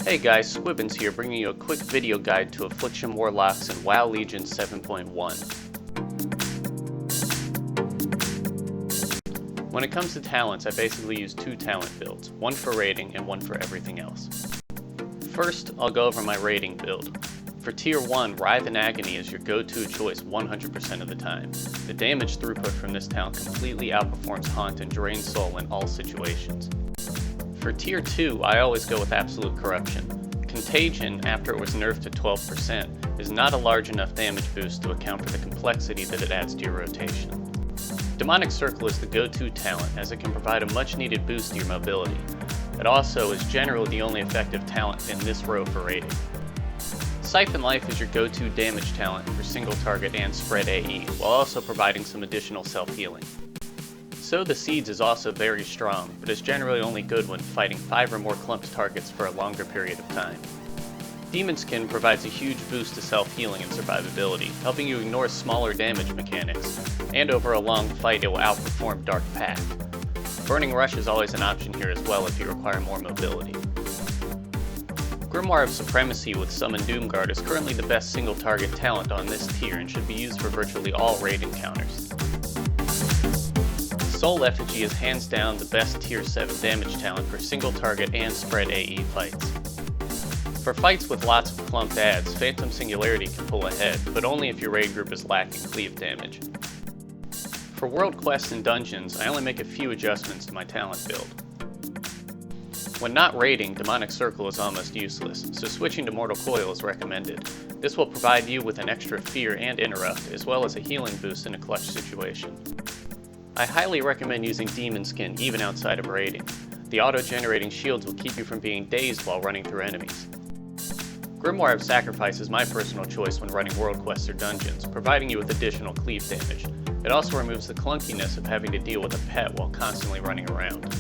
Hey guys, Squibbins here, bringing you a quick video guide to Affliction, Warlocks, and WoW Legion 7.1. When it comes to talents, I basically use two talent builds, one for raiding and one for everything else. First, I'll go over my raiding build. For Tier 1, Writhe and Agony is your go-to choice 100% of the time. The damage throughput from this talent completely outperforms Haunt and Drain Soul in all situations. For Tier 2, I always go with Absolute Corruption. Contagion, after it was nerfed to 12%, is not a large enough damage boost to account for the complexity that it adds to your rotation. Demonic Circle is the go-to talent, as it can provide a much-needed boost to your mobility. It also is generally the only effective talent in this row for raiding. Siphon Life is your go-to damage talent for single target and spread AE, while also providing some additional self-healing. Sow the Seeds is also very strong, but is generally only good when fighting 5 or more clumped targets for a longer period of time. Demon Skin provides a huge boost to self-healing and survivability, helping you ignore smaller damage mechanics, and over a long fight it will outperform Dark Pact. Burning Rush is always an option here as well if you require more mobility. Grimoire of Supremacy with Summon Doomguard is currently the best single target talent on this tier and should be used for virtually all raid encounters. Soul Effigy is hands down the best Tier 7 damage talent for single target and spread AE fights. For fights with lots of clumped adds, Phantom Singularity can pull ahead, but only if your raid group is lacking cleave damage. For world quests and dungeons, I only make a few adjustments to my talent build. When not raiding, Demonic Circle is almost useless, so switching to Mortal Coil is recommended. This will provide you with an extra fear and interrupt, as well as a healing boost in a clutch situation. I highly recommend using Demon Skin even outside of raiding. The auto-generating shields will keep you from being dazed while running through enemies. Grimoire of Sacrifice is my personal choice when running world quests or dungeons, providing you with additional cleave damage. It also removes the clunkiness of having to deal with a pet while constantly running around.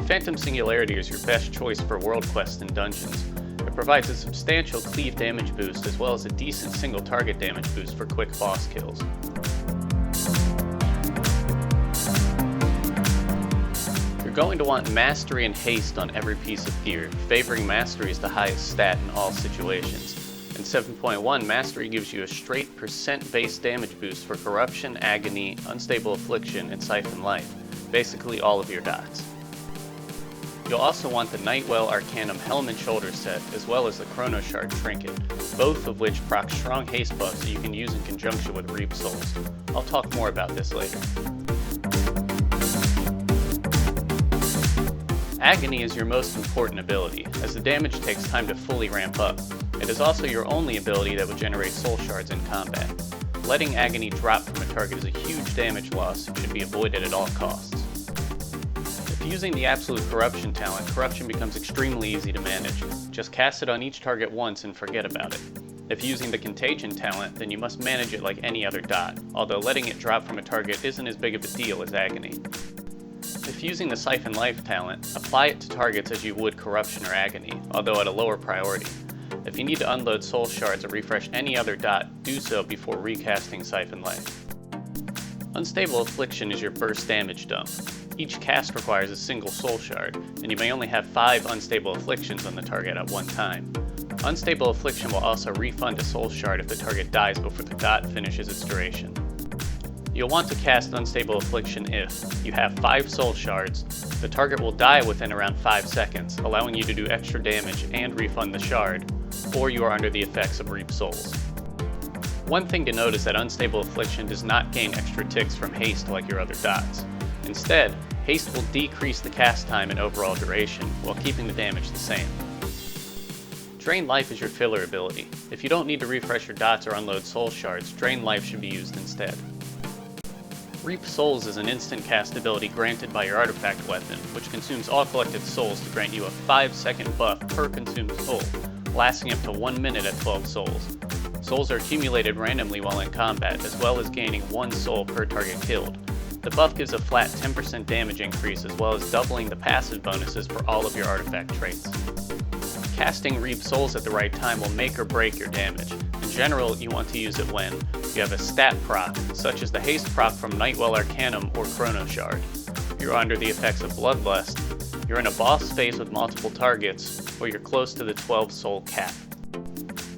Phantom Singularity is your best choice for world quests and dungeons. It provides a substantial cleave damage boost as well as a decent single target damage boost for quick boss kills. You're going to want Mastery and Haste on every piece of gear, favoring Mastery as the highest stat in all situations. In 7.1, Mastery gives you a straight percent base damage boost for Corruption, Agony, Unstable Affliction, and Siphon Life, basically all of your dots. You'll also want the Nightwell Arcanum Helm and Shoulder set, as well as the Chrono Shard Trinket, both of which proc strong haste buffs that you can use in conjunction with Reap Souls. I'll talk more about this later. Agony is your most important ability, as the damage takes time to fully ramp up. It is also your only ability that would generate soul shards in combat. Letting Agony drop from a target is a huge damage loss and should be avoided at all costs. If using the Absolute Corruption talent, Corruption becomes extremely easy to manage. Just cast it on each target once and forget about it. If using the Contagion talent, then you must manage it like any other dot, although letting it drop from a target isn't as big of a deal as Agony. If using the Siphon Life talent, apply it to targets as you would Corruption or Agony, although at a lower priority. If you need to unload soul shards or refresh any other dot, do so before recasting Siphon Life. Unstable Affliction is your burst damage dump. Each cast requires a single soul shard, and you may only have 5 Unstable Afflictions on the target at one time. Unstable Affliction will also refund a soul shard if the target dies before the dot finishes its duration. You'll want to cast Unstable Affliction if you have 5 soul shards, the target will die within around 5 seconds, allowing you to do extra damage and refund the shard, or you are under the effects of Reap Souls. One thing to note is that Unstable Affliction does not gain extra ticks from haste like your other dots. Instead, haste will decrease the cast time and overall duration, while keeping the damage the same. Drain Life is your filler ability. If you don't need to refresh your dots or unload soul shards, Drain Life should be used instead. Reap Souls is an instant cast ability granted by your artifact weapon, which consumes all collected souls to grant you a 5-second buff per consumed soul, lasting up to 1 minute at 12 souls. Souls are accumulated randomly while in combat, as well as gaining 1 soul per target killed. The buff gives a flat 10% damage increase, as well as doubling the passive bonuses for all of your artifact traits. Casting Reap Souls at the right time will make or break your damage. In general, you want to use it when you have a stat proc, such as the haste proc from Nightwell Arcanum or Chrono Shard. You're under the effects of Bloodlust, you're in a boss phase with multiple targets, or you're close to the 12 soul cap.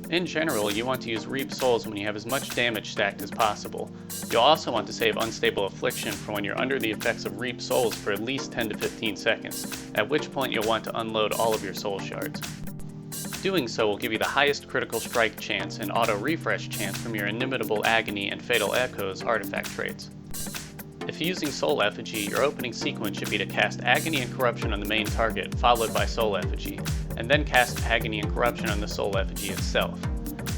In general, you want to use Reap Souls when you have as much damage stacked as possible. You'll also want to save Unstable Affliction for when you're under the effects of Reap Souls for at least 10 to 15 seconds, at which point you'll want to unload all of your soul shards. Doing so will give you the highest critical strike chance and auto refresh chance from your Inimitable Agony and Fatal Echoes artifact traits. If using Soul Effigy, your opening sequence should be to cast Agony and Corruption on the main target, followed by Soul Effigy, and then cast Agony and Corruption on the Soul Effigy itself.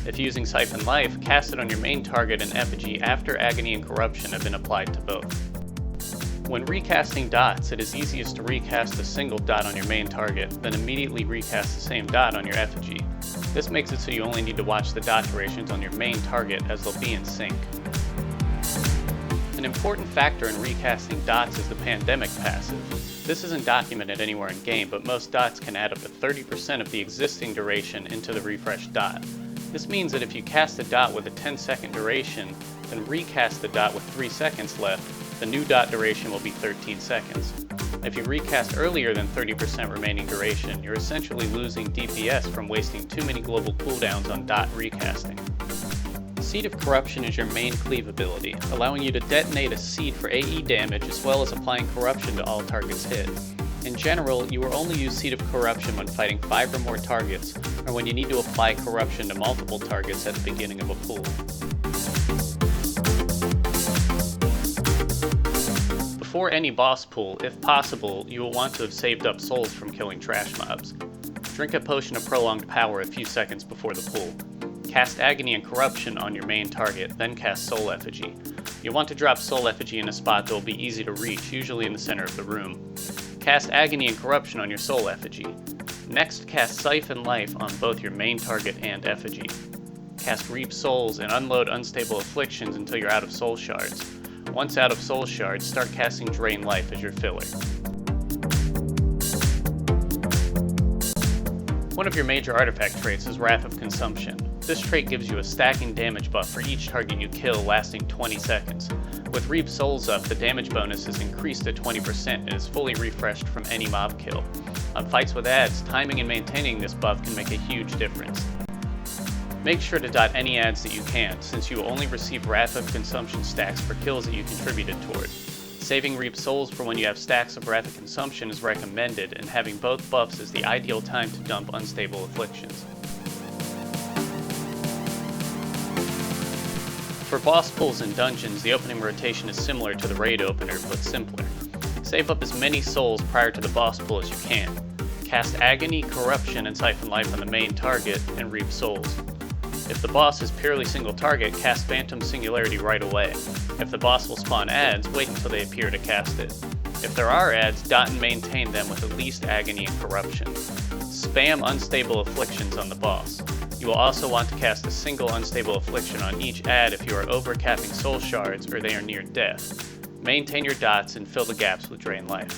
If using Siphon Life, cast it on your main target and Effigy after Agony and Corruption have been applied to both. When recasting dots, it is easiest to recast a single dot on your main target, then immediately recast the same dot on your Effigy. This makes it so you only need to watch the dot durations on your main target as they'll be in sync. An important factor in recasting dots is the Pandemic passive. This isn't documented anywhere in game, but most dots can add up to 30% of the existing duration into the refreshed dot. This means that if you cast a dot with a 10-second duration, then recast the dot with 3 seconds left, the new dot duration will be 13 seconds. If you recast earlier than 30% remaining duration, you're essentially losing DPS from wasting too many global cooldowns on dot recasting. Seed of Corruption is your main cleave ability, allowing you to detonate a seed for AE damage as well as applying Corruption to all targets hit. In general, you will only use Seed of Corruption when fighting 5 or more targets, or when you need to apply Corruption to multiple targets at the beginning of a pool. Before any boss pool, if possible, you will want to have saved up souls from killing trash mobs. Drink a potion of prolonged power a few seconds before the pool. Cast Agony and Corruption on your main target, then cast Soul Effigy. You'll want to drop Soul Effigy in a spot that will be easy to reach, usually in the center of the room. Cast Agony and Corruption on your Soul Effigy. Next, cast Siphon Life on both your main target and Effigy. Cast Reap Souls and unload Unstable Afflictions until you're out of Soul Shards. Once out of Soul Shards, start casting Drain Life as your filler. One of your major artifact traits is Wrath of Consumption. This trait gives you a stacking damage buff for each target you kill lasting 20 seconds. With Reap Souls up, the damage bonus is increased to 20% and is fully refreshed from any mob kill. On fights with adds, timing and maintaining this buff can make a huge difference. Make sure to dot any adds that you can, since you will only receive Wrath of Consumption stacks for kills that you contributed toward. Saving Reap Souls for when you have stacks of Wrath of Consumption is recommended, and having both buffs is the ideal time to dump Unstable Afflictions. For boss pools and dungeons, the opening rotation is similar to the raid opener, but simpler. Save up as many souls prior to the boss pool as you can. Cast Agony, Corruption, and Siphon Life on the main target, and Reap Souls. If the boss is purely single target, cast Phantom Singularity right away. If the boss will spawn adds, wait until they appear to cast it. If there are adds, dot and maintain them with at least Agony and Corruption. Spam Unstable Afflictions on the boss. You will also want to cast a single Unstable Affliction on each add if you are overcapping soul shards or they are near death. Maintain your dots and fill the gaps with Drain Life.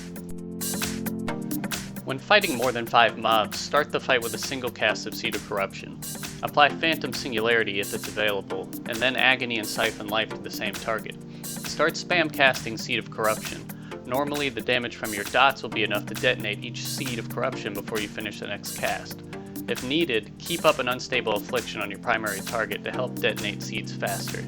When fighting more than 5 mobs, start the fight with a single cast of Seed of Corruption. Apply Phantom Singularity if it's available, and then Agony and Siphon Life to the same target. Start spam casting Seed of Corruption. Normally, the damage from your dots will be enough to detonate each Seed of Corruption before you finish the next cast. If needed, keep up an Unstable Affliction on your primary target to help detonate seeds faster.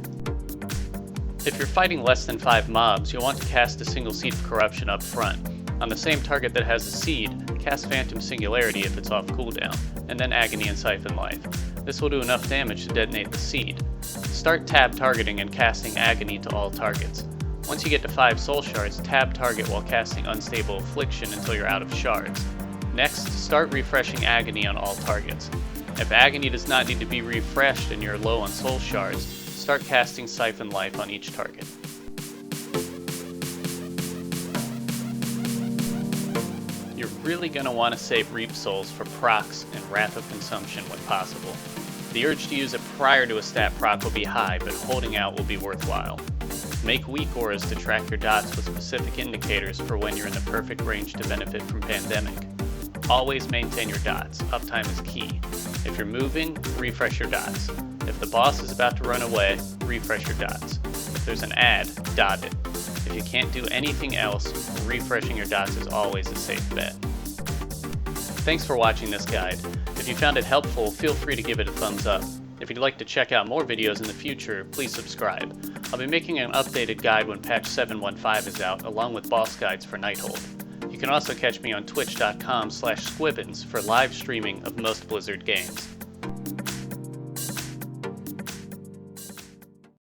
If you're fighting less than 5 mobs, you'll want to cast a single Seed of Corruption up front. On the same target that has a seed, cast Phantom Singularity if it's off cooldown, and then Agony and Siphon Life. This will do enough damage to detonate the seed. Start tab targeting and casting Agony to all targets. Once you get to 5 soul shards, tab target while casting Unstable Affliction until you're out of shards. Next, start refreshing Agony on all targets. If Agony does not need to be refreshed and you're low on soul shards, start casting Siphon Life on each target. You're really going to want to save Reap Souls for procs and Wrath of Consumption when possible. The urge to use it prior to a stat proc will be high, but holding out will be worthwhile. Make weak auras to track your dots with specific indicators for when you're in the perfect range to benefit from Pandemic. Always maintain your dots, uptime is key. If you're moving, refresh your dots. If the boss is about to run away, refresh your dots. If there's an add, dot it. If you can't do anything else, refreshing your dots is always a safe bet. Thanks for watching this guide. If you found it helpful, feel free to give it a thumbs up. If you'd like to check out more videos in the future, please subscribe. I'll be making an updated guide when patch 7.15 is out, along with boss guides for Nighthold. You can also catch me on twitch.com/squibbins for live streaming of most Blizzard games.